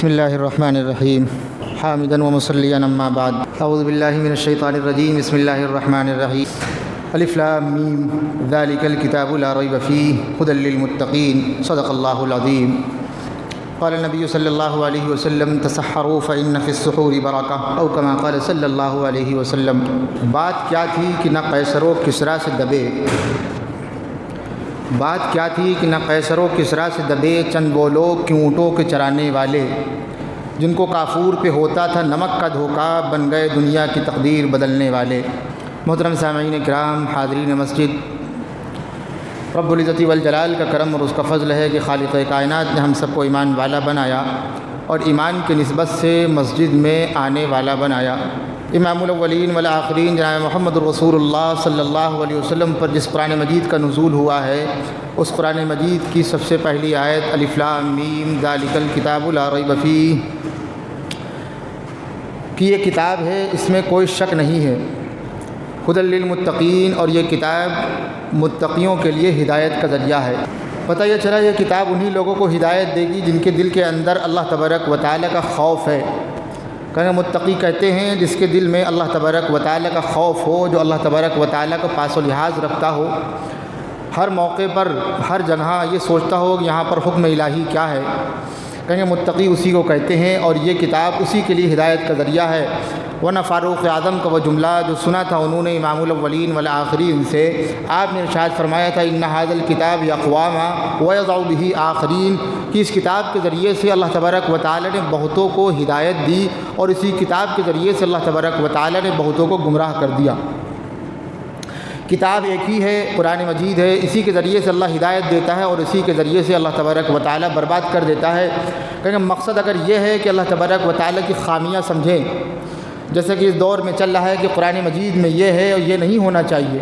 بسم اللہ الرحمن الرحیم حامدا ومصلیا اما بعد اعوذ باللہ من الشیطان الرجیم بسم اللہ الرحمن الرحیم الف لام میم ذالک الکتاب لا ریب فیہ ھدی للمتقین صدق اللہ العظیم قال النبی صلی اللہ علیہ وسلم تسحروا فإن فی السحور برکہ او کما قال صلی اللہ علیہ وسلم۔ بات کیا تھی کہ نہ قیصر و کسریٰ سے دبے چند وہ لوگ کہ اونٹوں کے چرانے والے، جن کو کافور پہ ہوتا تھا نمک کا دھوکہ، بن گئے دنیا کی تقدیر بدلنے والے۔ محترم سامعین کرام، حاضرین مسجد، رب العزت والجلال کا کرم اور اس کا فضل ہے کہ خالق کائنات نے ہم سب کو ایمان والا بنایا اور ایمان کی نسبت سے مسجد میں آنے والا بنایا۔ امام الاولین والآخرین جناب محمد رسول اللہ صلی اللہ علیہ وسلم پر جس قرآن مجید کا نزول ہوا ہے، اس قرآن مجید کی سب سے پہلی آیت الف لام میم ذالک الکتاب لا ریب فیہ کہ یہ کتاب ہے، اس میں کوئی شک نہیں ہے، ھدی للمتقین، اور یہ کتاب متقیوں کے لیے ہدایت کا ذریعہ ہے۔ پتہ یہ چلا یہ کتاب انہی لوگوں کو ہدایت دے گی جن کے دل کے اندر اللہ تبارک و تعالیٰ کا خوف ہے۔ کہ متقی کہتے ہیں جس کے دل میں اللہ تبارک و تعالیٰ کا خوف ہو، جو اللہ تبارک و تعالیٰ کا پاس و لحاظ رکھتا ہو، ہر موقع پر ہر جگہ یہ سوچتا ہو کہ یہاں پر حکم الہی کیا ہے، کہیں متقی اسی کو کہتے ہیں، اور یہ کتاب اسی کے لیے ہدایت کا ذریعہ ہے۔ ورنہ فاروق اعظم کا وہ جملہ جو سنا تھا انہوں نے امام الاولین والآخرین سے، آپ نے ارشاد فرمایا تھا ان ھذا الکتاب یقوام ویضع بہ آخرین، کہ اس کتاب کے ذریعے سے اللہ تبارک و تعالیٰ نے بہتوں کو ہدایت دی اور اسی کتاب کے ذریعے سے اللہ تبارک و تعالیٰ نے بہتوں کو گمراہ کر دیا۔ کتاب ایک ہی ہے، قرآن مجید ہے، اسی کے ذریعے سے اللہ ہدایت دیتا ہے اور اسی کے ذریعے سے اللہ تبارک و تعالیٰ برباد کر دیتا ہے۔ کہ مقصد اگر یہ ہے کہ اللہ تبارک و تعالیٰ کی خامیاں سمجھیں، جیسے کہ اس دور میں چل رہا ہے کہ قرآن مجید میں یہ ہے اور یہ نہیں ہونا چاہیے،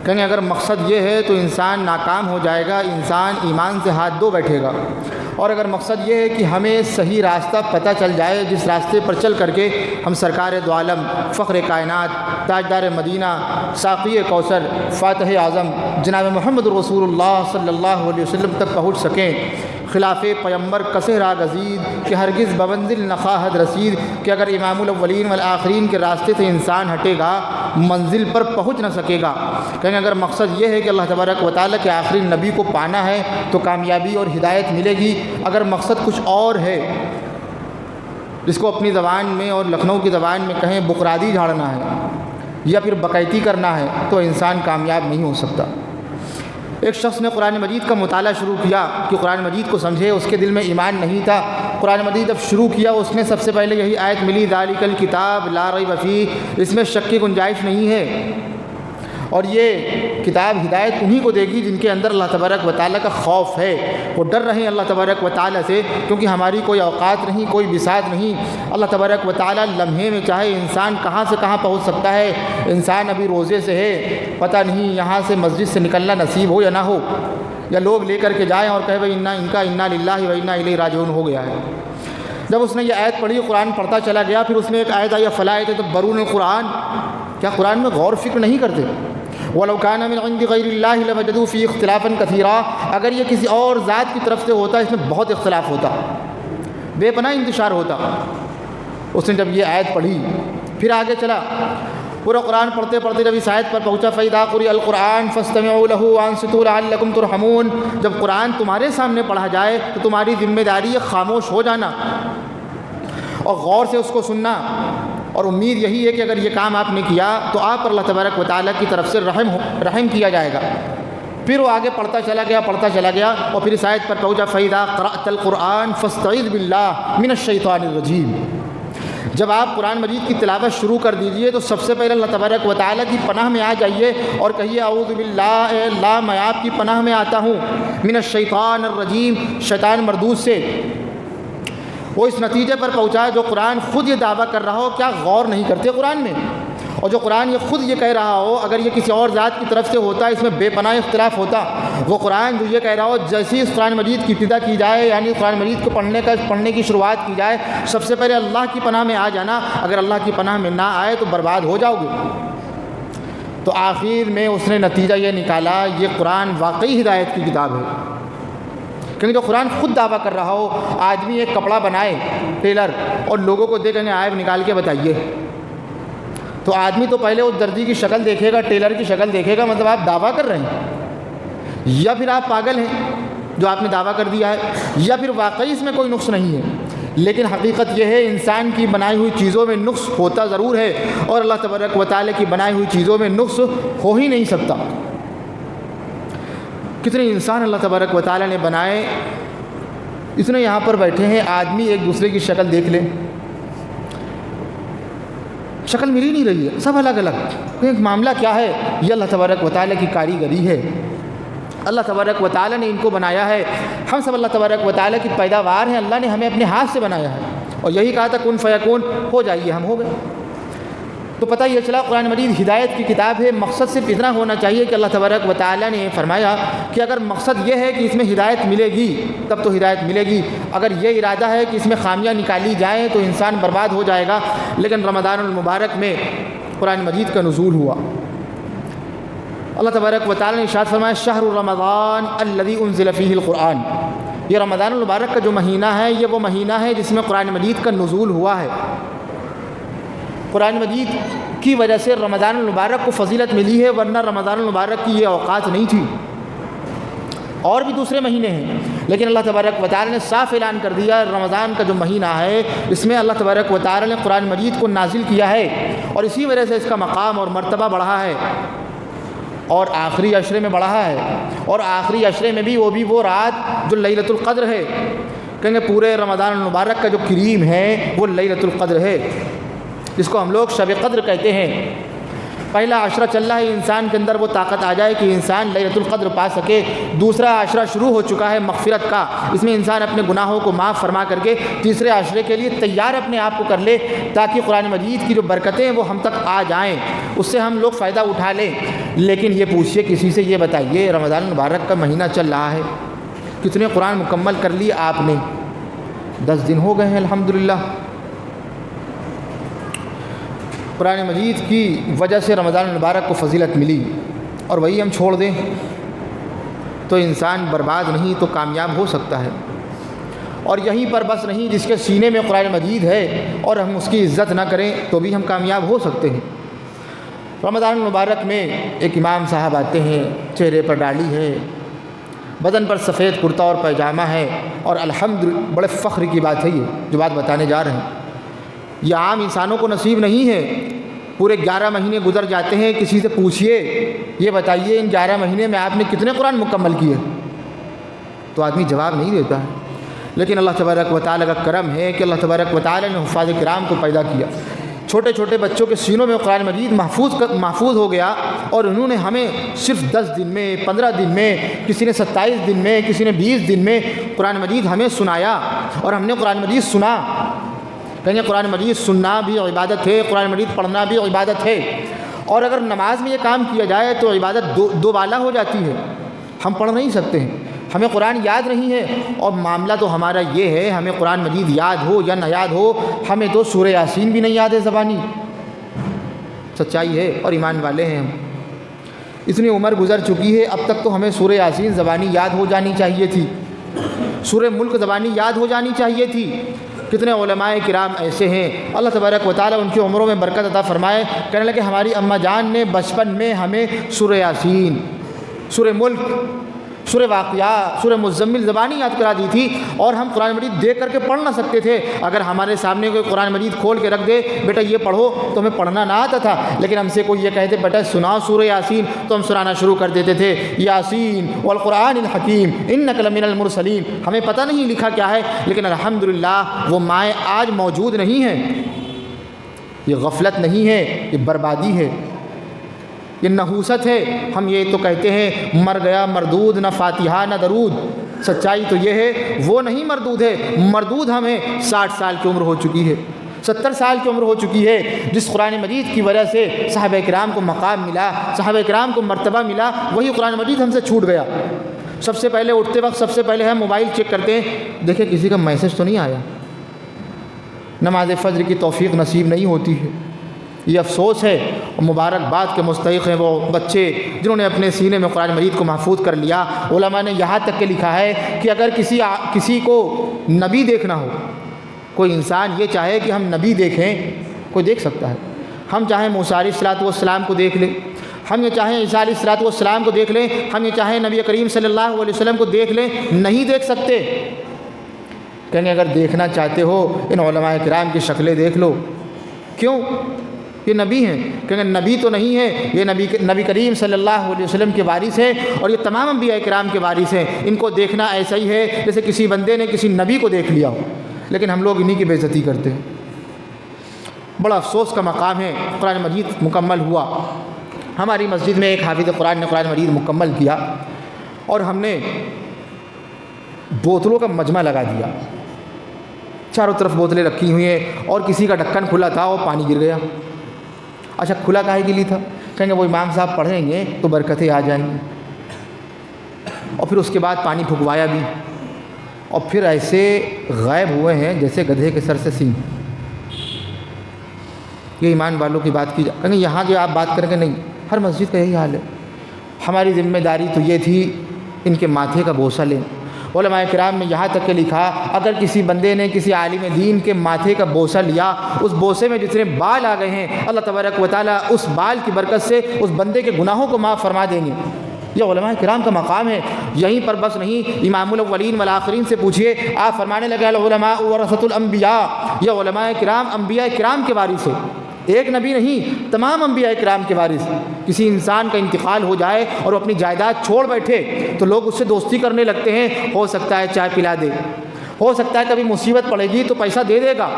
کہیں اگر مقصد یہ ہے تو انسان ناکام ہو جائے گا، انسان ایمان سے ہاتھ دھو بیٹھے گا۔ اور اگر مقصد یہ ہے کہ ہمیں صحیح راستہ پتہ چل جائے، جس راستے پر چل کر کے ہم سرکار دو عالم، فخر کائنات، تاجدار مدینہ، ساقی کوثر، فاتح اعظم جناب محمد رسول اللہ صلی اللہ علیہ وسلم تک پہنچ سکیں، خلاف پیمبر کسے را گزید کہ ہرگز بمنزل نخواہد رسید، کہ اگر امام الاولین والآخرین کے راستے سے انسان ہٹے گا منزل پر پہنچ نہ سکے گا۔ کہیں اگر مقصد یہ ہے کہ اللہ تبارک و تعالیٰ کے آخری نبی کو پانا ہے تو کامیابی اور ہدایت ملے گی۔ اگر مقصد کچھ اور ہے، جس کو اپنی زبان میں اور لکھنؤ کی زبان میں کہیں بقرادی جھاڑنا ہے یا پھر بقیتی کرنا ہے، تو انسان کامیاب نہیں ہو سکتا۔ ایک شخص نے قرآن مجید کا مطالعہ شروع کیا کہ قرآن مجید کو سمجھے، اس کے دل میں ایمان نہیں تھا۔ قرآن مجید جب شروع کیا اس نے سب سے پہلے یہی آیت ملی ذالک الکتاب لا ریب فیہ، اس میں شک کی گنجائش نہیں ہے، اور یہ کتاب ہدایت انہی کو دے گی جن کے اندر اللہ تبارک و تعالیٰ کا خوف ہے، وہ ڈر رہے ہیں اللہ تبارک و تعالیٰ سے، کیونکہ ہماری کوئی اوقات نہیں، کوئی بساط نہیں۔ اللہ تبارک و تعالیٰ لمحے میں چاہے انسان کہاں سے کہاں پہنچ سکتا ہے۔ انسان ابھی روزے سے ہے، پتہ نہیں یہاں سے مسجد سے نکلنا نصیب ہو یا نہ ہو، یا لوگ لے کر کے جائیں اور کہے بھائی ان کا انا للہ و انا الیہ راجعون ہو گیا ہے۔ جب اس نے یہ آیت پڑھی، قرآن پڑھتا چلا گیا، پھر اس میں ایک آیت آئی فلا یتدبرون القرآن، کیا قرآن میں غور فکر نہیں کرتے؟ وَلَوْ كَانَ مِنْ عِنْدِ غَيْرِ اللَّهِ لَوَجَدُوا فِيهِ اخْتِلَافًا كَثِيرًا، اگر یہ کسی اور ذات کی طرف سے ہوتا اس میں بہت اختلاف ہوتا، بے پناہ انتشار ہوتا۔ اس نے جب یہ آیت پڑھی پھر آگے چلا، پورا قرآن پڑھتے پڑھتے جب اس آیت پر پہنچا فَإِذَا قُرِئَ الْقُرْآنُ فَاسْتَمِعُوا لَهُ وَأَنصِتُوا لَعَلَّكُمْ تُرْحَمُونَ، جب قرآن تمہارے سامنے پڑھا جائے تو تمہاری ذمہ داری ہے خاموش ہو جانا اور غور سے اس کو سننا، اور امید یہی ہے کہ اگر یہ کام آپ نے کیا تو آپ پر اللہ تبارک و تعالیٰ کی طرف سے رحم کیا جائے گا۔ پھر وہ آگے پڑھتا چلا گیا اور پھر اس آیت پر پہنچا فَإِذَا قَرَأْتَ الْقُرْآنَ فَاسْتَعِذْ بِاللَّهِ مِنَ الشَّيْطَانِ الرَّجِيمِ، جب آپ قرآن مجید کی تلاوت شروع کر دیجئے تو سب سے پہلے اللہ تبارک و تعالیٰ کی پناہ میں آ جائیے اور کہیے اعوذ باللہ، اے اللہ میں آپ کی پناہ میں آتا ہوں، من الشیطان الرجیم، شیطان مردود سے۔ وہ اس نتیجے پر پہنچا جو قرآن خود یہ دعویٰ کر رہا ہو، کیا غور نہیں کرتے قرآن میں؟ اور جو قرآن یہ خود یہ کہہ رہا ہو اگر یہ کسی اور ذات کی طرف سے ہوتا اس میں بے پناہ اختلاف ہوتا۔ وہ قرآن جو یہ کہہ رہا ہو جیسی اس قرآن مجید کی ابتدا کی جائے، یعنی قرآن مجید کو پڑھنے کی شروعات کی جائے، سب سے پہلے اللہ کی پناہ میں آ جانا، اگر اللہ کی پناہ میں نہ آئے تو برباد ہو جاؤ گے۔ تو آخر میں اس نے نتیجہ یہ نکالا یہ قرآن واقعی ہدایت کی کتاب ہے، کیونکہ جو قرآن خود دعویٰ کر رہا ہو، آدمی ایک کپڑا بنائے ٹیلر اور لوگوں کو دے کہیں عیب نکال کے بتائیے، تو آدمی تو پہلے اس دردی کی شکل دیکھے گا، ٹیلر کی شکل دیکھے گا، مطلب آپ دعویٰ کر رہے ہیں، یا پھر آپ پاگل ہیں جو آپ نے دعویٰ کر دیا ہے، یا پھر واقعی اس میں کوئی نقص نہیں ہے۔ لیکن حقیقت یہ ہے انسان کی بنائی ہوئی چیزوں میں نقص ہوتا ضرور ہے، اور اللہ تبارک و تعالیٰ کی بنائی ہوئی چیزوں میں نقص ہو ہی نہیں سکتا۔ کتنے انسان اللہ تبارک و تعالیٰ نے بنائے، اتنے یہاں پر بیٹھے ہیں، آدمی ایک دوسرے کی شکل دیکھ لے، شکل مل ہی نہیں رہی ہے، سب الگ الگ۔ ایک معاملہ کیا ہے؟ یہ اللہ تبارک و تعالیٰ کی کاریگری ہے، اللہ تبارک و تعالیٰ نے ان کو بنایا ہے، ہم سب اللہ تبارک و تعالیٰ کی پیداوار ہیں، اللہ نے ہمیں اپنے ہاتھ سے بنایا ہے، اور یہی کہا تھا کن فیکون، ہو جائیے، ہم ہو گئے۔ تو پتہ یہ چلا قرآن مجید ہدایت کی کتاب ہے، مقصد صرف اتنا ہونا چاہیے کہ اللہ تبارک و تعالیٰ نے فرمایا کہ اگر مقصد یہ ہے کہ اس میں ہدایت ملے گی تب تو ہدایت ملے گی، اگر یہ ارادہ ہے کہ اس میں خامیاں نکالی جائیں تو انسان برباد ہو جائے گا۔ لیکن رمضان المبارک میں قرآن مجید کا نزول ہوا، اللہ تبارک و تعالیٰ نے ارشاد فرمایا شہر رمضان الذی انزل فیہ القرآن، یہ رمضان المبارک کا جو مہینہ ہے یہ وہ مہینہ ہے جس میں قرآن مجید کا نزول ہوا ہے۔ قرآن مجید کی وجہ سے رمضان المبارک کو فضیلت ملی ہے، ورنہ رمضان المبارک کی یہ اوقات نہیں تھی، اور بھی دوسرے مہینے ہیں، لیکن اللہ تبارک و تعالیٰ نے صاف اعلان کر دیا رمضان کا جو مہینہ ہے اس میں اللہ تبارک و تعالیٰ نے قرآن مجید کو نازل کیا ہے، اور اسی وجہ سے اس کا مقام اور مرتبہ بڑھا ہے، اور آخری عشرے میں بڑھا ہے، اور آخری عشرے میں بھی وہ رات جو لیلۃ القدر ہے، کہیں پورے رمضان المبارک کا جو کریم ہے وہ لیلۃ القدر ہے، جس کو ہم لوگ شب قدر کہتے ہیں۔ پہلا عشرہ چل رہا ہے، انسان کے اندر وہ طاقت آ جائے کہ انسان لیلۃ القدر پا سکے، دوسرا عشرہ شروع ہو چکا ہے مغفرت کا، اس میں انسان اپنے گناہوں کو معاف فرما کر کے تیسرے عشرے کے لیے تیار اپنے آپ کو کر لے، تاکہ قرآن مجید کی جو برکتیں ہیں وہ ہم تک آ جائیں، اس سے ہم لوگ فائدہ اٹھا لیں۔ لیکن یہ پوچھئے کسی سے، یہ بتائیے رمضان المبارک کا مہینہ چل رہا ہے، کتنے قرآن مکمل کر لیے آپ نے؟ 10 دن ہو گئے ہیں الحمدللہ۔ قرآن مجید کی وجہ سے رمضان المبارک کو فضیلت ملی، اور وہی ہم چھوڑ دیں تو انسان برباد نہیں تو کامیاب ہو سکتا ہے۔ اور یہیں پر بس نہیں، جس کے سینے میں قرآن مجید ہے اور ہم اس کی عزت نہ کریں تو بھی ہم کامیاب ہو سکتے ہیں۔ رمضان المبارک میں ایک امام صاحب آتے ہیں، چہرے پر ڈاڑھی ہے، بدن پر سفید کرتا اور پیجامہ ہے، اور الحمدللہ بڑے فخر کی بات ہے یہ جو بات بتانے جا رہے ہیں، یہ عام انسانوں کو نصیب نہیں ہے۔ پورے 11 مہینے گزر جاتے ہیں، کسی سے پوچھئے یہ بتائیے ان 11 مہینے میں آپ نے کتنے قرآن مکمل کیے، تو آدمی جواب نہیں دیتا ہے۔ لیکن اللہ تبارک و تعالیٰ کا کرم ہے کہ اللہ تبارک و تعالیٰ نے حفاظ کرام کو پیدا کیا، چھوٹے چھوٹے بچوں کے سینوں میں قرآن مجید محفوظ ہو گیا، اور انہوں نے ہمیں صرف 10 دن میں، 15 دن میں، کسی نے 27 دن میں، کسی نے 20 دن میں قرآن مجید ہمیں سنایا، اور ہم نے قرآن مجید سنا۔ کہیں قرآن مجید سننا بھی عبادت ہے، قرآن مجید پڑھنا بھی عبادت ہے، اور اگر نماز میں یہ کام کیا جائے تو عبادت دو بالا ہو جاتی ہے۔ ہم پڑھ نہیں سکتے ہیں، ہمیں قرآن یاد نہیں ہے، اور معاملہ تو ہمارا یہ ہے ہمیں قرآن مجید یاد ہو یا نہ یاد ہو، ہمیں تو سورہ یاسین بھی نہیں یاد ہے زبانی۔ سچائی ہے اور ایمان والے ہیں ہم، اتنی عمر گزر چکی ہے، اب تک تو ہمیں سورہ یاسین زبانی یاد ہو جانی چاہیے تھی، سورہ ملک زبانی یاد ہو جانی چاہیے تھی۔ کتنے علماء کرام ایسے ہیں، اللہ تبارک و تعالیٰ ان کی عمروں میں برکت عطا فرمائے، کہنے لگے ہماری اماں جان نے بچپن میں ہمیں سورہ یاسین، سورہ ملک، سورہ واقعہ، سورہ مزمل زبانی یاد کرا دی تھی، اور ہم قرآن مجید دیکھ کر کے پڑھ نہ سکتے تھے۔ اگر ہمارے سامنے کوئی قرآن مجید کھول کے رکھ دے بیٹا یہ پڑھو تو ہمیں پڑھنا نہ آتا تھا، لیکن ہم سے کوئی یہ کہتے بیٹا سناؤ سورہ یاسین تو ہم سنانا شروع کر دیتے تھے، یاسین والقرآن الحکیم انک لمن المرسلین۔ ہمیں پتہ نہیں لکھا کیا ہے، لیکن الحمدللہ وہ مائیں آج موجود نہیں ہیں۔ یہ غفلت نہیں ہے، یہ بربادی ہے، یہ نحوست ہے۔ ہم یہ تو کہتے ہیں مر گیا مردود، نہ فاتحہ نہ درود۔ سچائی تو یہ ہے وہ نہیں مردود ہے، مردود ہمیں 60 سال کی عمر ہو چکی ہے، 70 سال کی عمر ہو چکی ہے، جس قرآن مجید کی وجہ سے صحابہ کرام کو مقام ملا، صحابہ کرام کو مرتبہ ملا، وہی قرآن مجید ہم سے چھوٹ گیا۔ سب سے پہلے اٹھتے وقت سب سے پہلے ہم موبائل چیک کرتے ہیں، دیکھیں کسی کا میسج تو نہیں آیا، نماز فجر کی توفیق نصیب نہیں ہوتی ہے، یہ افسوس ہے۔ مبارکباد کے مستحق ہیں وہ بچے جنہوں نے اپنے سینے میں قرآن مجید کو محفوظ کر لیا۔ علماء نے یہاں تک کہ لکھا ہے کہ اگر کسی کو نبی دیکھنا ہو، کوئی انسان یہ چاہے کہ ہم نبی دیکھیں، کوئی دیکھ سکتا ہے۔ ہم چاہیں موسیٰ علیہ الصلوۃ والسلام کو دیکھ لیں، ہم یہ چاہیں عیسیٰ علیہ الصلوۃ والسلام کو دیکھ لیں، ہم یہ چاہیں نبی کریم صلی اللہ علیہ وسلم کو دیکھ لیں، نہیں دیکھ سکتے۔ کہیں گے اگر دیکھنا چاہتے ہو ان علماء کرام کی شکلیں دیکھ لو۔ کیوں؟ یہ نبی ہیں۔ کہیں گے نبی تو نہیں ہے، یہ نبی کریم صلی اللہ علیہ وسلم کے وارث ہیں اور یہ تمام انبیاء کرام کے وارث ہیں، ان کو دیکھنا ایسا ہی ہے جیسے کسی بندے نے کسی نبی کو دیکھ لیا ہو، لیکن ہم لوگ انہی کی بے عزتی کرتے ہیں۔ بڑا افسوس کا مقام ہے۔ قرآن مجید مکمل ہوا، ہماری مسجد میں ایک حافظ قرآن نے قرآن مجید مکمل کیا اور ہم نے بوتلوں کا مجمع لگا دیا، چاروں طرف بوتلیں رکھی ہوئی ہیں اور کسی کا ڈھکن کھلا تھا اور پانی گر گیا۔ اچھا کھلا کاہے کے لیے تھا؟ کہیں گے وہ امام صاحب پڑھیں گے تو برکتیں آ جائیں گی، اور پھر اس کے بعد پانی پھکوایا بھی، اور پھر ایسے غائب ہوئے ہیں جیسے گدھے کے سر سے سینگ۔ یہ ایمان والوں کی بات کی جائے، کہیں گے یہاں جو آپ بات کریں گے، نہیں، ہر مسجد کا یہی حال ہے۔ ہماری ذمہ داری تو یہ تھی ان کے ماتھے کا بوسہ لیں۔ علماء کرام نے یہاں تک کہ لکھا اگر کسی بندے نے کسی عالم دین کے ماتھے کا بوسہ لیا، اس بوسے میں جتنے بال آ گئے ہیں اللہ تبارک و تعالیٰ اس بال کی برکت سے اس بندے کے گناہوں کو معاف فرما دیں گے۔ یہ علماء کرام کا مقام ہے۔ یہیں پر بس نہیں، امام الاولین والآخرین سے پوچھئے، آپ فرمانے لگے العلماء ورثۃ الانبیاء، یہ علماء کرام انبیاء کرام کے وارث ہیں، ایک نبی نہیں، تمام انبیاء کرام کے وارث۔ کسی انسان کا انتقال ہو جائے اور وہ اپنی جائیداد چھوڑ بیٹھے تو لوگ اس سے دوستی کرنے لگتے ہیں، ہو سکتا ہے چائے پلا دے، ہو سکتا ہے کبھی مصیبت پڑے گی تو پیسہ دے دے گا۔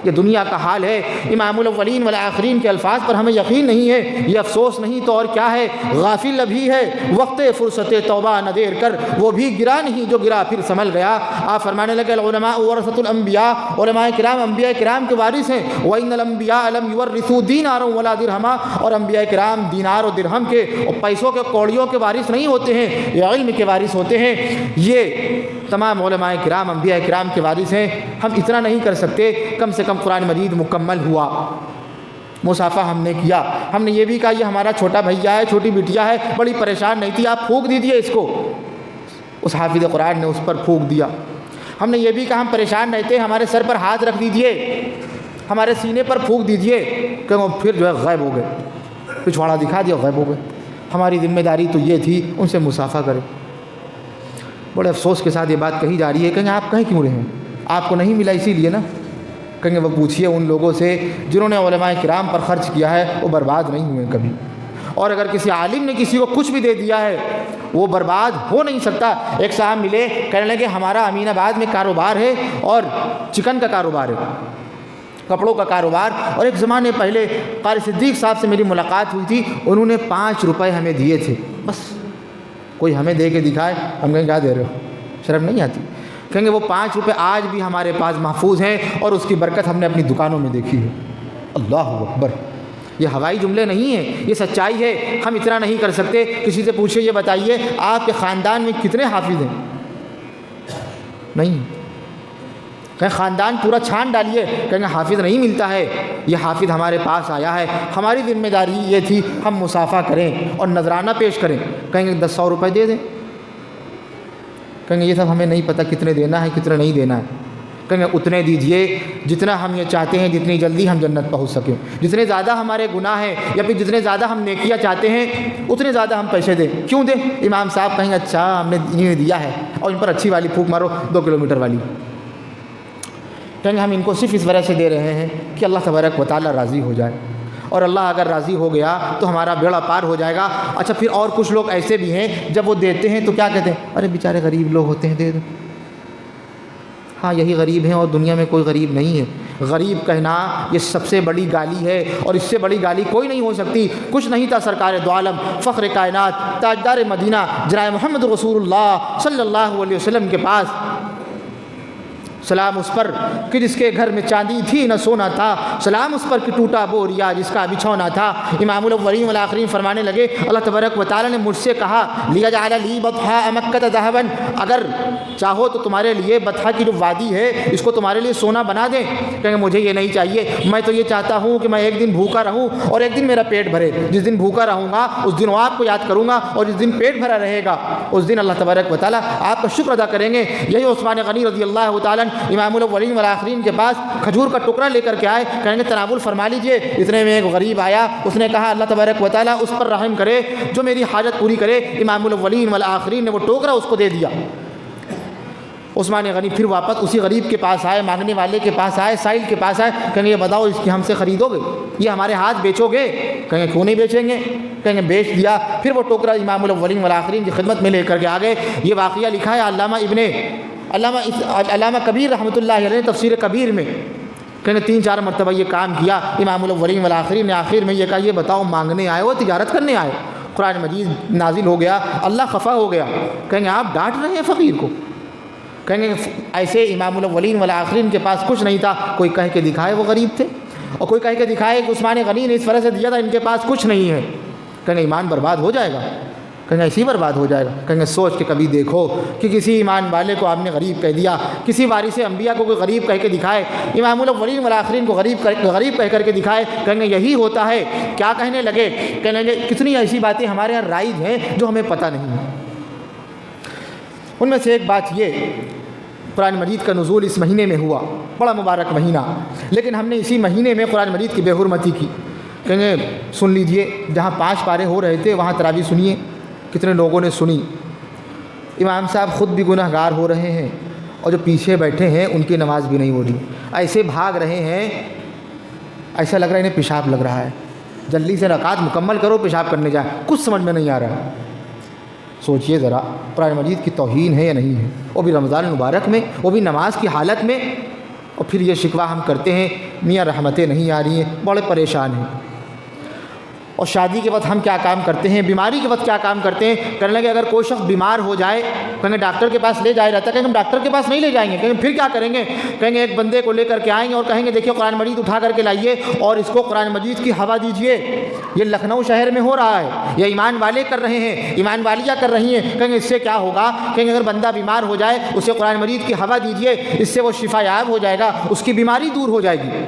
یہ دنیا کا حال ہے۔ امام الاولین والآخرین کے الفاظ پر ہمیں یقین نہیں ہے، یہ افسوس نہیں تو اور کیا ہے، غافل ابھی ہے، وقت فرصت توبہ نہ دیر کر، وہ بھی گرا نہیں جو گرا پھر سنبھل گیا۔ آپ فرمانے لگے العلماء ورثۃ الانبیاء، علماء کرام انبیاء کرام کے وارث ہیں۔ وَإِنَّ الْأَنْبِيَاءَ لَمْ يُوَرِّثُوا دِينَارًا وَلَا دِرْهَمًا، اور انبیاء کرام دینار و درہم کے اور پیسوں کے کوڑیوں کے وارث نہیں ہوتے ہیں، یہ علم کے وارث ہوتے ہیں۔ یہ تمام علماء کرام انبیاء کرام کے وارث ہیں۔ ہم اتنا نہیں کر سکتے، کم سے کم قرآن مجید مکمل ہوا، مصافحہ ہم نے کیا، ہم نے یہ بھی کہا یہ ہمارا چھوٹا بھیا ہے، چھوٹی بیٹیا ہے، بڑی پریشان نہیں تھی، آپ پھونک دیجئے اس کو، اس حافظ قرآن نے اس پر پھونک دیا۔ ہم نے یہ بھی کہا ہم پریشان نہیں تھے، ہمارے سر پر ہاتھ رکھ دیجئے، ہمارے سینے پر پھونک دیجئے، کہ وہ پھر جو ہے غائب ہو گئے، پچھواڑا دکھا دیا، غائب ہو گئے۔ ہماری ذمہ داری تو یہ تھی ان سے مصافحہ کریں۔ بڑے افسوس کے ساتھ یہ بات کہی جا رہی ہے، کہیں گے آپ کہیں کیوں رہے ہیں، آپ کو نہیں ملا اسی لیے نا۔ کہیں گے وہ پوچھئے ان لوگوں سے جنہوں نے علماء کرام پر خرچ کیا ہے، وہ برباد نہیں ہوئے کبھی، اور اگر کسی عالم نے کسی کو کچھ بھی دے دیا ہے وہ برباد ہو نہیں سکتا۔ ایک صاحب ملے، کہنے لگے ہمارا امین آباد میں کاروبار ہے اور چکن کا کاروبار ہے، کپڑوں کا کاروبار، اور ایک زمانے پہلے قاری صدیق صاحب سے میری ملاقات ہوئی تھی، انہوں نے 5 روپے ہمیں دیے تھے، بس کوئی ہمیں دے کے دکھائے، ہم کہیں کیا دے رہے ہو، شرم نہیں آتی؟ کہیں گے وہ 5 روپے آج بھی ہمارے پاس محفوظ ہیں اور اس کی برکت ہم نے اپنی دکانوں میں دیکھی ہے۔ اللہ اکبر! یہ ہوائی جملے نہیں ہیں، یہ سچائی ہے۔ ہم اتنا نہیں کر سکتے۔ کسی سے پوچھے یہ بتائیے آپ کے خاندان میں کتنے حافظ ہیں؟ نہیں، کہیں خاندان پورا چھان ڈالیے، کہیں گے حافظ نہیں ملتا ہے، یہ حافظ ہمارے پاس آیا ہے، ہماری ذمہ داری یہ تھی ہم مصافحہ کریں اور نذرانہ پیش کریں۔ کہیں گے 100 روپے دے دیں، کہیں گے یہ سب ہمیں نہیں پتہ کتنے دینا ہے کتنے نہیں دینا ہے، کہیں گے اتنے دیجئے جتنا ہم یہ چاہتے ہیں جتنی جلدی ہم جنت پہنچ سکیں، جتنے زیادہ ہمارے گناہ ہیں یا پھر جتنے زیادہ ہم نیکیاں چاہتے ہیں اتنے زیادہ ہم پیسے دیں۔ کیوں دیں؟ امام صاحب کہیں اچھا ہم نے انہیں دیا ہے اور ان پر اچھی والی پھونک مارو 2 کلومیٹر والی، کہیں گے ہم ان کو صرف اس وجہ سے دے رہے ہیں کہ اللہ تبارک و تعالیٰ راضی ہو جائے، اور اللہ اگر راضی ہو گیا تو ہمارا بیڑا پار ہو جائے گا۔ اچھا پھر اور کچھ لوگ ایسے بھی ہیں جب وہ دیتے ہیں تو کیا کہتے ہیں، ارے بیچارے غریب لوگ ہوتے ہیں دے دو۔ ہاں یہی غریب ہیں اور دنیا میں کوئی غریب نہیں ہے۔ غریب کہنا یہ سب سے بڑی گالی ہے اور اس سے بڑی گالی کوئی نہیں ہو سکتی۔ کچھ نہیں تھا سرکار دو عالم فخر کائنات تاجدار مدینہ جناب محمد رسول اللہ صلی اللہ علیہ وسلم کے پاس سلام اس پر کہ جس کے گھر میں چاندی تھی نہ سونا تھا، سلام اس پر کہ ٹوٹا بوریا جس کا بچھونا تھا۔ امام الاولین والآخرین فرمانے لگے اللہ تبارک و تعالیٰ نے مجھ سے کہا لیجعل لی بطحاء مکۃ ذہبا، اگر چاہو تو تمہارے لیے بطحا کی جو وادی ہے اس کو تمہارے لیے سونا بنا دیں۔ کہیں گے مجھے یہ نہیں چاہیے، میں تو یہ چاہتا ہوں کہ میں ایک دن بھوکا رہوں اور ایک دن میرا پیٹ بھرے۔ جس دن بھوکا رہوں گا اس دن آپ کو یاد کروں گا، اور جس دن پیٹ بھرا رہے گا اس دن اللہ تبارک و تعالیٰ آپ کا شکر ادا کریں گے۔ یہی عثمان غنی رضی اللہ تعالیٰ امام الاولین والآخرین کے پاس کھجور کا ٹکڑا لے کر کے آئے، کہیں گے تناول فرما لیجئے۔ اتنے میں ایک غریب آیا، اس نے کہا اللہ تبارک و تعالیٰ اس پر رحم کرے جو میری حاجت پوری کرے۔ امام الاولین والآخرین نے وہ ٹوکرا اس کو دے دیا۔ عثمان غنی پھر واپس اسی غریب کے پاس آئے، مانگنے والے کے پاس آئے، سائل کے پاس آئے، کہیں گے یہ بتاؤ اس کی ہم سے خریدو گے، یہ ہمارے ہاتھ بیچو گے؟ کہیں گے کیوں نہیں بیچیں گے؟ کہیں گے بیچ دیا۔ پھر وہ ٹوکرا امام الاولین والآخرین کی خدمت میں لے کر کے آگے۔ یہ واقعہ لکھا ہے علامہ کبیر رحمۃ اللہ علیہ نے تفسیر کبیر میں، کہیں 3-4 مرتبہ یہ کام کیا امام الاولین والآخرین نے۔ آخر میں یہ کہا یہ بتاؤ مانگنے آئے ہو تجارت کرنے آئے؟ قرآن مجید نازل ہو گیا، اللہ خفا ہو گیا، کہیں گے آپ ڈانٹ رہے ہیں فقیر کو؟ کہیں گے ایسے امام الاولین والآخرین کے پاس کچھ نہیں تھا، کوئی کہہ کے دکھائے وہ غریب تھے، اور کوئی کہہ کے دکھائے کہ عثمان غنی نے اس طرح سے دیا تھا، ان کے پاس کچھ نہیں ہے۔ کہیں گے ایمان برباد ہو جائے گا؟ کہیں گے ایسی برباد ہو جائے گا؟ کہیں گے سوچ کے کبھی دیکھو کہ کسی ایمان والے کو آپ نے غریب کہہ دیا، کسی وارث انبیاء کو کوئی غریب کہہ کے دکھائے، امام الاولین والآخرین کو غریب کہہ کر کے دکھائے۔ کہیں گے یہی ہوتا ہے، کیا کہنے لگے؟ کہیں گے کتنی ایسی باتیں ہمارے یہاں رائج ہیں جو ہمیں پتہ نہیں ہے۔ ان میں سے ایک بات یہ، قرآن مجید کا نزول اس مہینے میں ہوا، بڑا مبارک مہینہ، لیکن ہم نے اسی مہینے میں قرآن مجید کی بے حرمتی کی۔ کہیں گے سن لیجئے، جہاں 5 پارے ہو رہے تھے وہاں تراویح سنیے، کتنے لوگوں نے سنی۔ امام صاحب خود بھی گناہ گار ہو رہے ہیں، اور جو پیچھے بیٹھے ہیں ان کی نماز بھی نہیں ہو رہی، ایسے بھاگ رہے ہیں ایسا لگ رہا ہے انہیں پیشاب لگ رہا ہے، جلدی سے رکعت مکمل کرو پیشاب کرنے جائیں، کچھ سمجھ میں نہیں آ رہا ہے۔ سوچئے ذرا قرآن مجید کی توہین ہے یا نہیں ہے، وہ بھی رمضان المبارک میں، وہ بھی نماز کی حالت میں، اور پھر یہ شکوہ ہم کرتے ہیں میاں رحمتیں نہیں آ رہی ہیں، بڑے پریشان ہیں۔ اور شادی کے وقت ہم کیا کام کرتے ہیں، بیماری کے وقت کیا کام کرتے ہیں، کرنے لگے اگر کوئی شخص بیمار ہو جائے کہیں گے ڈاکٹر کے پاس لے جایا جاتا ہے، کہیں گے ہم ڈاکٹر کے پاس نہیں لے جائیں گے، کہیں گے پھر کیا کریں گے؟ کہیں گے ایک بندے کو لے کر کے آئیں گے اور کہیں گے دیکھیے قرآن مجید اٹھا کر کے لائیے اور اس کو قرآن مجید کی ہوا دیجئے۔ یہ لکھنؤ شہر میں ہو رہا ہے، یہ ایمان والے کر رہے ہیں، ایمان والیاں کر رہی ہیں۔ کہیں گے اس سے کیا ہوگا؟ کہیں گے اگر بندہ بیمار ہو جائے اسے قرآن مجید کی ہوا دیجئے، اس سے وہ شفا یاب ہو جائے گا، اس کی بیماری دور ہو جائے گی۔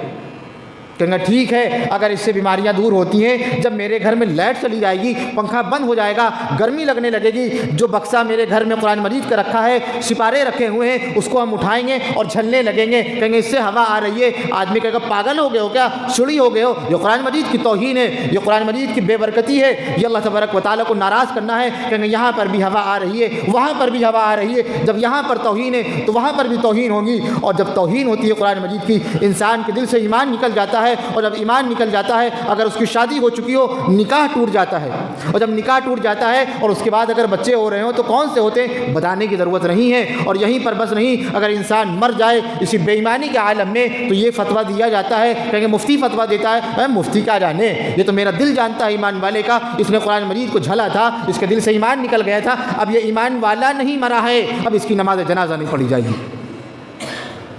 کہیں گے ٹھیک ہے، اگر اس سے بیماریاں دور ہوتی ہیں، جب میرے گھر میں لائٹ چلی جائے گی، پنکھا بند ہو جائے گا، گرمی لگنے لگے گی، جو بکسا میرے گھر میں قرآن مجید کا رکھا ہے، سپارے رکھے ہوئے ہیں، اس کو ہم اٹھائیں گے اور جھلنے لگیں گے، کہیں گے اس سے ہوا آ رہی ہے۔ آدمی کہے گا پاگل ہو گئے ہو کیا، چھڑی ہو گئے ہو؟ یہ قرآن مجید کی توہین ہے، یہ قرآن مجید کی بے برکتی ہے، یہ اللہ تبارک و تعالیٰ کو ناراض کرنا ہے۔ کہیں گے یہاں پر بھی ہوا آ رہی ہے، وہاں پر بھی ہوا آ رہی ہے، جب یہاں پر توہین ہے تو وہاں پر بھی توہین ہوگی، اور جب توہین ہوتی ہے قرآن مجید کی، انسان کے دل سے ایمان نکل جاتا ہے، اور جب ایمان نکل جاتا ہے، اگر اس کی شادی ہو چکی ہو، نکاح ٹوٹ جاتا ہے، اور جب نکاح ٹوٹ جاتا ہے اور اس کے بعد اگر بچے ہو رہے ہوں تو کون سے ہوتے ہیں بتانے کی ضرورت نہیں ہے۔ اور یہیں پر بس نہیں، اگر انسان مر جائے اسی بے ایمانی کے عالم میں تو یہ فتویٰ دیا جاتا ہے، کہیں گے مفتی فتویٰ دیتا ہے، مفتی کیا جانے، یہ تو میرا دل جانتا ہے ایمان والے کا، اس نے قرآن مجید کو جھلا تھا، اس کے دل سے ایمان نکل گیا تھا، اب یہ ایمان والا نہیں مرا ہے، اب اس کی نماز جنازہ نہیں پڑھی جائے گی۔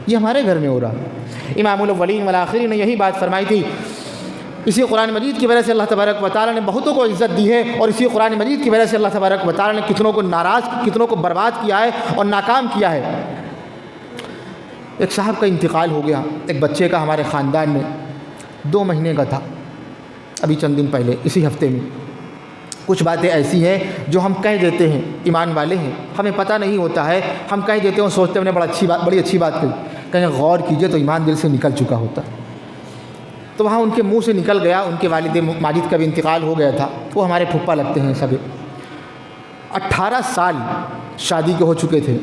یہ ہمارے گھر میں ہو رہا۔ امام الاولین والآخرین نے یہی بات فرمائی تھی۔ اسی قرآن مجید کی وجہ سے اللہ تبارک و تعالیٰ نے بہتوں کو عزت دی ہے، اور اسی قرآن مجید کی وجہ سے اللہ تبارک و تعالیٰ نے کتنوں کو ناراض، کتنوں کو برباد کیا ہے اور ناکام کیا ہے۔ ایک صاحب کا انتقال ہو گیا، ایک بچے کا ہمارے خاندان میں، 2 مہینے کا تھا، ابھی چند دن پہلے اسی ہفتے میں۔ کچھ باتیں ایسی ہیں جو ہم کہہ دیتے ہیں، ایمان والے ہیں، ہمیں پتہ نہیں ہوتا ہے، ہم کہہ دیتے ہیں، سوچتے ہیں بڑی اچھی بات کہی، کہیں غور کیجئے تو ایمان دل سے نکل چکا ہوتا ہے۔ تو وہاں ان کے منہ سے نکل گیا، ان کے والد ماجد کا بھی انتقال ہو گیا تھا، وہ ہمارے پھپھا لگتے ہیں سب، 18 سال شادی کے ہو چکے تھے،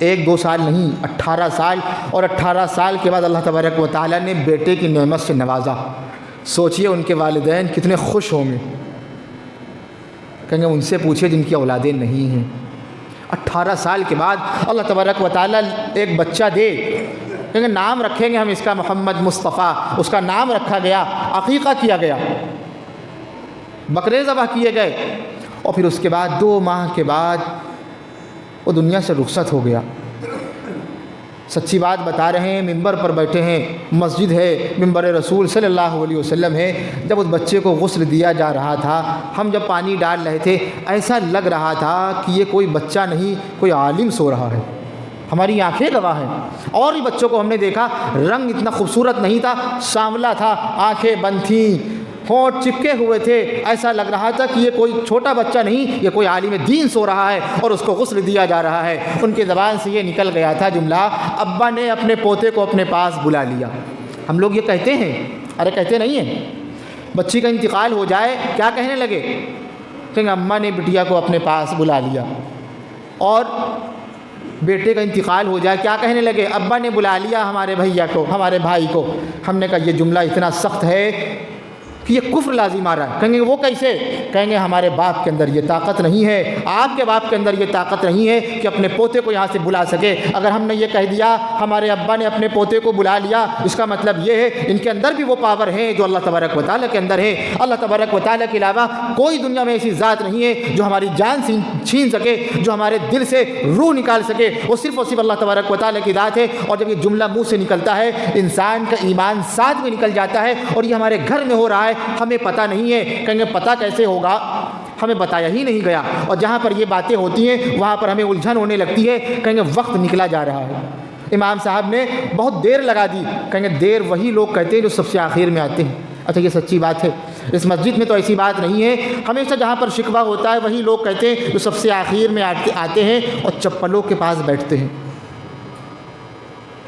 1-2 سال نہیں، 18 سال، اور 18 سال کے بعد اللہ تبارک و تعالیٰ نے بیٹے کی نعمت سے نوازا۔ سوچئے ان کے والدین کتنے خوش ہوں گے، کہیں گے ان سے پوچھے جن کی اولادیں نہیں ہیں، 18 سال کے بعد اللہ تبارک و تعالیٰ ایک بچہ دے، کہیں گے نام رکھیں گے ہم اس کا محمد مصطفیٰ، اس کا نام رکھا گیا، عقیقہ کیا گیا، بکرے ذبح کیے گئے، اور پھر اس کے بعد 2 ماہ کے بعد وہ دنیا سے رخصت ہو گیا۔ سچی بات بتا رہے ہیں، منبر پر بیٹھے ہیں، مسجد ہے، منبر رسول صلی اللہ علیہ وسلم ہے۔ جب اس بچے کو غسل دیا جا رہا تھا، ہم جب پانی ڈال رہے تھے، ایسا لگ رہا تھا کہ یہ کوئی بچہ نہیں، کوئی عالم سو رہا ہے۔ ہماری آنکھیں گواہ ہیں۔ اور بھی بچوں کو ہم نے دیکھا، رنگ اتنا خوبصورت نہیں تھا، سانولا تھا، آنکھیں بند تھیں، ہونٹ چپکے ہوئے تھے، ایسا لگ رہا تھا کہ یہ کوئی چھوٹا بچہ نہیں، یہ کوئی عالم دین سو رہا ہے اور اس کو غسل دیا جا رہا ہے۔ ان کی زبان سے یہ نکل گیا تھا جملہ، ابا نے اپنے پوتے کو اپنے پاس بلا لیا۔ ہم لوگ یہ کہتے ہیں، ارے کہتے نہیں ہیں، بچی کا انتقال ہو جائے کیا کہنے لگے؟ کہیں اماں نے بٹیا کو اپنے پاس بلا لیا۔ اور بیٹے کا انتقال ہو جائے کیا کہنے لگے؟ ابا نے بلا لیا ہمارے بھیا کو، ہمارے بھائی کو۔ ہم نے کہا یہ جملہ اتنا سخت ہے کہ یہ کفر لازم آ رہا ہے۔ کہیں گے وہ کیسے؟ کہیں گے ہمارے باپ کے اندر یہ طاقت نہیں ہے، آپ کے باپ کے اندر یہ طاقت نہیں ہے کہ اپنے پوتے کو یہاں سے بلا سکے۔ اگر ہم نے یہ کہہ دیا ہمارے ابا نے اپنے پوتے کو بلا لیا، اس کا مطلب یہ ہے ان کے اندر بھی وہ پاور ہے جو اللہ تبارک و تعالیٰ کے اندر ہے۔ اللہ تبارک و تعالیٰ کے علاوہ کوئی دنیا میں ایسی ذات نہیں ہے جو ہماری جان چھین سکے، جو ہمارے دل سے روح نکال سکے، وہ صرف اور صرف اللہ تبارک و تعالیٰ کی ذات ہے۔ اور جب یہ جملہ منہ سے نکلتا ہے، انسان کا ایمان ساتھ میں نکل جاتا ہے، اور یہ ہمارے گھر میں ہو رہا ہے، ہمیں پتہ نہیں ہے۔ کہیں گے پتہ کیسے ہوگا؟ ہمیں بتایا ہی نہیں گیا۔ اور جہاں پر یہ باتیں ہوتی ہیں وہاں پر ہمیں الجھن ہونے لگتی ہے۔ کہیں گے وقت نکلا جا رہا ہے، امام صاحب نے بہت دیر لگا دی۔ کہیں گے دیر وہی لوگ کہتے ہیں جو سب سے آخر میں آتے ہیں۔ اچھا یہ سچی بات ہے، اس مسجد میں تو ایسی بات نہیں ہے۔ ہمیشہ جہاں پر شکوہ ہوتا ہے وہی لوگ کہتے ہیں جو سب سے آخر میں آتے ہیں اور چپلوں کے پاس بیٹھتے ہیں۔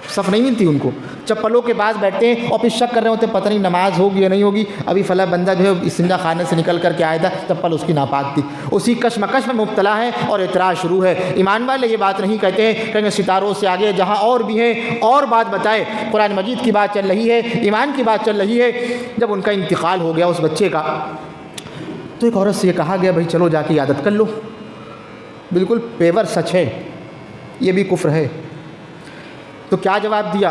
صف نہیں ملتی ان کو، چپلوں کے پاس بیٹھتے ہیں اور پھر شک کر رہے ہوتے ہیں پتہ نہیں نماز ہوگی یا نہیں ہوگی۔ ابھی فلاں بندہ جو ہے استنجا خانے سے نکل کر کے آیا تھا، چپل اس کی ناپاک تھی، اسی کشمکش میں مبتلا ہے اور اعتراض شروع ہے۔ ایمان والے یہ بات نہیں کہتے ہیں، کہیں ستاروں سے آگے جہاں اور بھی ہیں اور بات بتائے۔ قرآن مجید کی بات چل رہی ہے، ایمان کی بات چل رہی ہے۔ جب ان کا انتقال ہو گیا اس بچے کا، تو ایک عورت سے یہ کہا گیا بھائی چلو جا کے عیادت کر لو۔ بالکل پیور سچ ہے، یہ بھی کفر ہے۔ تو کیا جواب دیا؟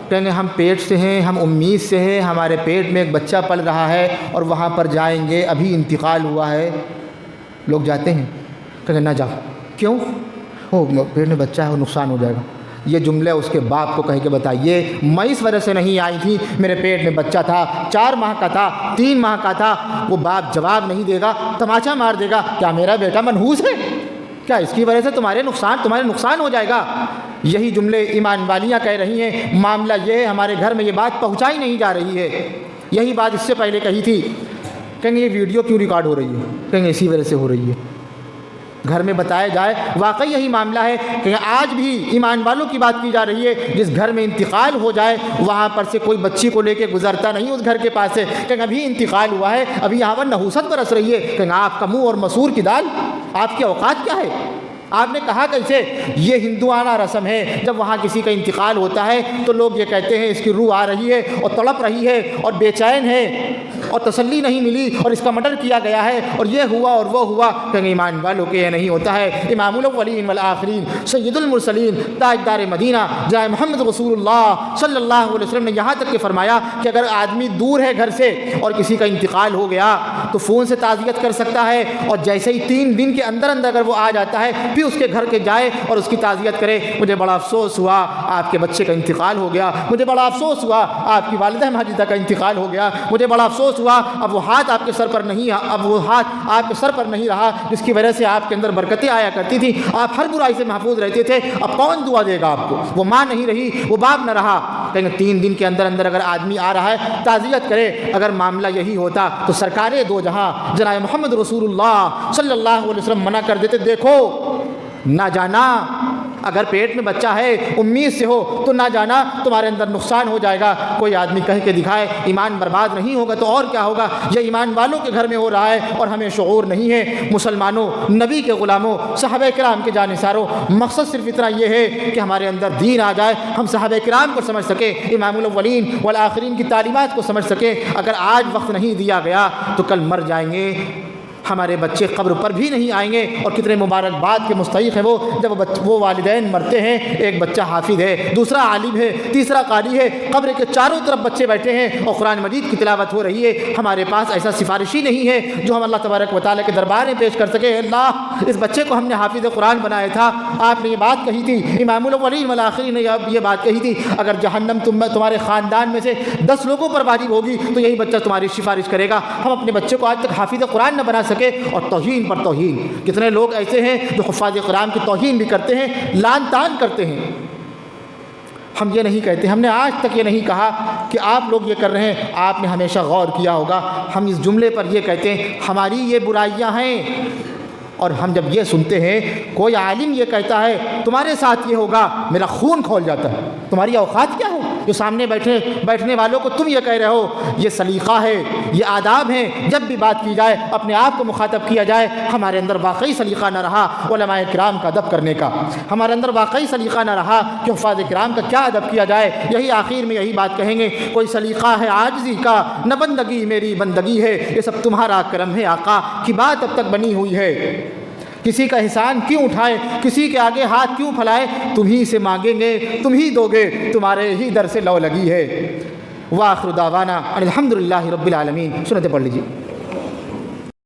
کہیں گے ہم پیٹ سے ہیں، ہم امید سے ہیں، ہمارے پیٹ میں ایک بچہ پل رہا ہے اور وہاں پر جائیں گے، ابھی انتقال ہوا ہے۔ لوگ جاتے ہیں، کہیں گے نہ جاؤ۔ کیوں؟ وہ پیٹ میں بچہ ہے، وہ نقصان ہو جائے گا۔ یہ جملے اس کے باپ کو کہہ کے بتائیے، میں اس وجہ سے نہیں آئی تھی، میرے پیٹ میں بچہ تھا، 4 ماہ کا تھا، 3 ماہ کا تھا۔ وہ باپ جواب نہیں دے گا، تماچا مار دے گا، کیا میرا بیٹا منحوس ہے؟ کیا اس کی وجہ سے تمہارے نقصان ہو جائے گا؟ یہی جملے ایمان والیاں کہہ رہی ہیں۔ معاملہ یہ ہے ہمارے گھر میں یہ بات پہنچائی نہیں جا رہی ہے، یہی بات اس سے پہلے کہی تھی۔ کہیں گے یہ ویڈیو کیوں ریکارڈ ہو رہی ہے؟ کہیں گے اسی وجہ سے ہو رہی ہے، گھر میں بتایا جائے۔ واقعی یہی معاملہ ہے کہ آج بھی ایمان والوں کی بات کی جا رہی ہے۔ جس گھر میں انتقال ہو جائے وہاں پر سے کوئی بچی کو لے کے گزرتا نہیں اس گھر کے پاس سے، کہ ابھی انتقال ہوا ہے، ابھی یہاں پر نحوست برس رہی ہے، کہ آپ کا منہ اور مسور کی دال، آپ کی اوقات کیا ہے؟ آپ نے کہا کیسے؟ یہ ہندوانہ رسم ہے، جب وہاں کسی کا انتقال ہوتا ہے تو لوگ یہ کہتے ہیں اس کی روح آ رہی ہے اور تڑپ رہی ہے اور بے چین ہے اور تسلی نہیں ملی اور اس کا مرڈر کیا گیا ہے اور یہ ہوا اور وہ ہوا۔ کہ ایمان والوں کے یہ نہیں ہوتا ہے۔ امام الاولین والآخرین، سید المرسلین، تاجدار مدینہ جناب محمد رسول اللہ صلی اللہ علیہ وسلم نے یہاں تک کہ فرمایا کہ اگر آدمی دور ہے گھر سے اور کسی کا انتقال ہو گیا تو فون سے تعزیت کر سکتا ہے، اور جیسے ہی 3 دن کے اندر اگر وہ آ جاتا ہے پھر اس کے گھر کے جائے اور اس کی تعزیت کرے۔ مجھے بڑا افسوس ہوا آپ کے بچے کا انتقال ہو گیا، مجھے بڑا افسوس ہوا آپ کی والدہ ماجدہ کا انتقال ہو گیا، مجھے بڑا افسوس ہوا اب وہ ہاتھ آپ کے سر پر نہیں، اب وہ ہاتھ آپ کے سر پر نہیں رہا جس کی وجہ سے آپ کے اندر برکتیں آیا کرتی تھی، آپ ہر برائی سے محفوظ رہتے تھے، اب کون دعا دے گا آپ کو؟ وہ ماں نہیں رہی، وہ باپ نہ رہا۔ کہیں گے 3 دن کے اندر اگر آدمی آ رہا ہے تعزیت کرے۔ اگر معاملہ یہی ہوتا تو سرکار دو جہاں جناب محمد رسول اللہ صلی اللہ علیہ وسلم منع کر دیتے، دیکھو نہ جانا، اگر پیٹ میں بچہ ہے امید سے ہو تو نہ جانا، تمہارے اندر نقصان ہو جائے گا۔ کوئی آدمی کہہ کے دکھائے ایمان برباد نہیں ہوگا تو اور کیا ہوگا؟ یہ ایمان والوں کے گھر میں ہو رہا ہے اور ہمیں شعور نہیں ہے۔ مسلمانوں، نبی کے غلاموں، صحابہ کرام کے جانثاروں، مقصد صرف اتنا یہ ہے کہ ہمارے اندر دین آ جائے، ہم صحابہ کرام کو سمجھ سکیں، امام الاولین والآخرین کی تعلیمات کو سمجھ سکیں۔ اگر آج وقت نہیں دیا گیا تو کل مر جائیں گے۔ ہمارے بچے قبر پر بھی نہیں آئیں گے، اور کتنے مبارکباد کے مستحق ہیں وہ جب وہ والدین مرتے ہیں، ایک بچہ حافظ ہے، دوسرا عالم ہے، تیسرا قاری ہے، قبر کے چاروں طرف بچے بیٹھے ہیں اور قرآن مجید کی تلاوت ہو رہی ہے، ہمارے پاس ایسا سفارشی نہیں ہے جو ہم اللہ تبارک و تعالیٰ کے دربار میں پیش کر سکے، اللہ اس بچے کو ہم نے حافظ قرآن بنایا تھا، آپ نے یہ بات کہی تھی، امام الاولین والآخرین نے یہ بات کہی تھی، اگر جہنم تمہارے خاندان میں سے 10 لوگوں پر واجب ہوگی تو یہی بچہ تمہاری سفارش کرے گا۔ ہم اپنے بچے کو آج تک حافظ قرآن نہ بنا سکے، اور توہین پر توہین، کتنے لوگ ایسے ہیں جو حفاظ قرآن کی توہین بھی کرتے ہیں، لعن طعن کرتے ہیں۔ ہم یہ نہیں کہتے، ہم نے آج تک یہ نہیں کہا کہ آپ لوگ یہ کر رہے ہیں، آپ نے ہمیشہ غور کیا ہوگا، ہم اس جملے پر یہ کہتے ہیں ہماری یہ برائیاں ہیں، اور ہم جب یہ سنتے ہیں کوئی عالم یہ کہتا ہے تمہارے ساتھ یہ ہوگا، میرا خون کھول جاتا ہے۔ تمہاری اوقات کیا ہے جو سامنے بیٹھنے والوں کو تم یہ کہہ رہے ہو؟ یہ سلیقہ ہے، یہ آداب ہیں، جب بھی بات کی جائے اپنے آپ کو مخاطب کیا جائے۔ ہمارے اندر واقعی سلیقہ نہ رہا علماء کرام کا ادب کرنے کا، ہمارے اندر واقعی سلیقہ نہ رہا کہ حفاظ کرام کا کیا ادب کیا جائے۔ یہی آخر میں یہی بات کہیں گے، کوئی سلیقہ ہے عاجزی کا، نہ بندگی میری بندگی ہے، یہ سب تمہارا کرم ہے آقا کی بات اب تک بنی ہوئی ہے۔ کسی کا احسان کیوں اٹھائے، کسی کے آگے ہاتھ کیوں پھیلائے؟ تم ہی سے مانگیں گے، تم ہی دو گے، تمہارے ہی در سے لو لگی ہے۔ وآخر دعوانا الحمدللہ رب العالمین۔ سنت پڑھ لیجیے۔